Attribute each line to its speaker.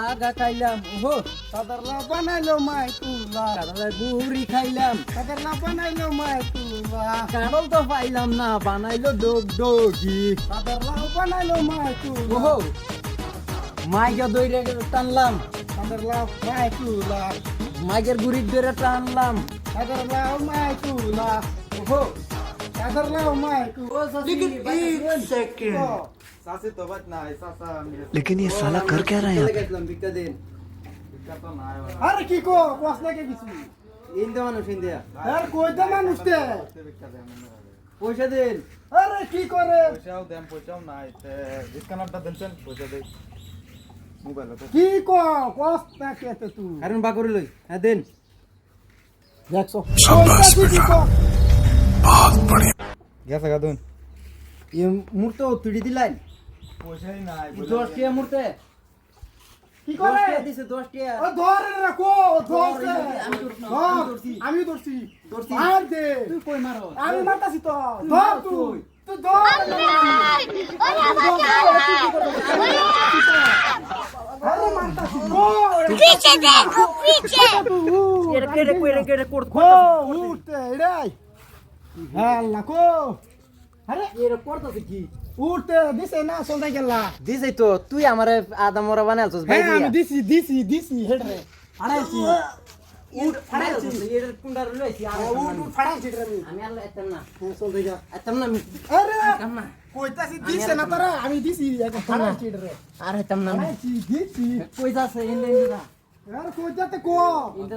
Speaker 1: আগা খাইলাম ওহো
Speaker 2: কাদারলা বানাইলো মাই তুলা
Speaker 1: কাঁঠালের গুড়ি খাইলাম
Speaker 2: কাদারলা বানাইলো মাই তুলা
Speaker 1: কাঁঠাল তো পাইলাম না বানাইলো ডোগ ডোগি
Speaker 2: কাদারলা বানাইলো মাই তুলা
Speaker 1: ওহো মাইকে দইরে টানলাম
Speaker 2: কাদারলা মাই তুলা
Speaker 1: মাইকের গুড়ির দইরে টানলাম
Speaker 2: কাদারলা মাই তুলা
Speaker 1: ওহো
Speaker 2: কাদারলা মাই তুলা
Speaker 1: लेकिन एक
Speaker 2: সেকেন্ড
Speaker 3: सासे तो बात ना है सासा
Speaker 4: लेकिन ये साला कर क्या रहा है यहाँ पे?
Speaker 1: গেছিলাম ভিক্ষা দিন
Speaker 3: का तो ना है
Speaker 2: আরে কি কো কস লাগে কিছু
Speaker 1: ইন্দে মানুষ ইন্দে
Speaker 2: আর কইতে মানুষ তে
Speaker 1: পয়সা দিন
Speaker 2: আরে কি করে
Speaker 3: पैसा देम पैसा ना है ते इसका नाम ता देन पैसा दे मोबाइल तो
Speaker 2: কি কো কস না কেতে তুই
Speaker 1: কারণ বা করে লই হ্যাঁ দিন
Speaker 2: দেখছো
Speaker 4: शाबाश
Speaker 2: কি কো
Speaker 4: बहुत बढ़िया
Speaker 3: गया सका दून
Speaker 1: এই মূর্ত তুড়ি দিলাই
Speaker 3: पैसा ही ना है
Speaker 1: 10 টিয়া মূর্তে
Speaker 2: কি করে
Speaker 1: দিছে 10 টিয়া
Speaker 2: ও ধরে রাখো ধরছে আমি ধরছি মার দে
Speaker 1: তুই কই মারো
Speaker 2: আমি মারতাছি তো ধর তুই তুই ধর আরে মারতাছি গো
Speaker 5: पीछे देखो पीछे
Speaker 1: এটা কেড়ে কেড়ে কেড়ে কোড
Speaker 2: গো উঠতে এড়াই হ্যাঁ লাকো আরে
Speaker 1: এর করতেছ কি
Speaker 2: উঠতে দিছে না চলতে গেলা
Speaker 1: দিছই তো তুই আমারে আদা মরা বানালছস ভাই
Speaker 2: হ্যাঁ আমি
Speaker 1: দিয়া
Speaker 2: দিছি হেড রে ফাড়াইছি
Speaker 1: উঠ ফাড়াইছস এর কুন্ডার লইছি
Speaker 2: উঠ ফাড়াইছি রে
Speaker 1: আমি আল্লাহ এতম না
Speaker 2: চলতে যা
Speaker 1: এতম না আমি
Speaker 2: আরে
Speaker 1: এতম না
Speaker 2: কইতাছি দিছে না তারা আমি দিছি একটা ফাড়াইছি রে
Speaker 1: আর এতম না
Speaker 2: ফাড়াইছি দিছি
Speaker 1: কই যাচ্ছে ইন্দে ইন্দে
Speaker 2: আর কইতাতে কো
Speaker 1: ইন্দে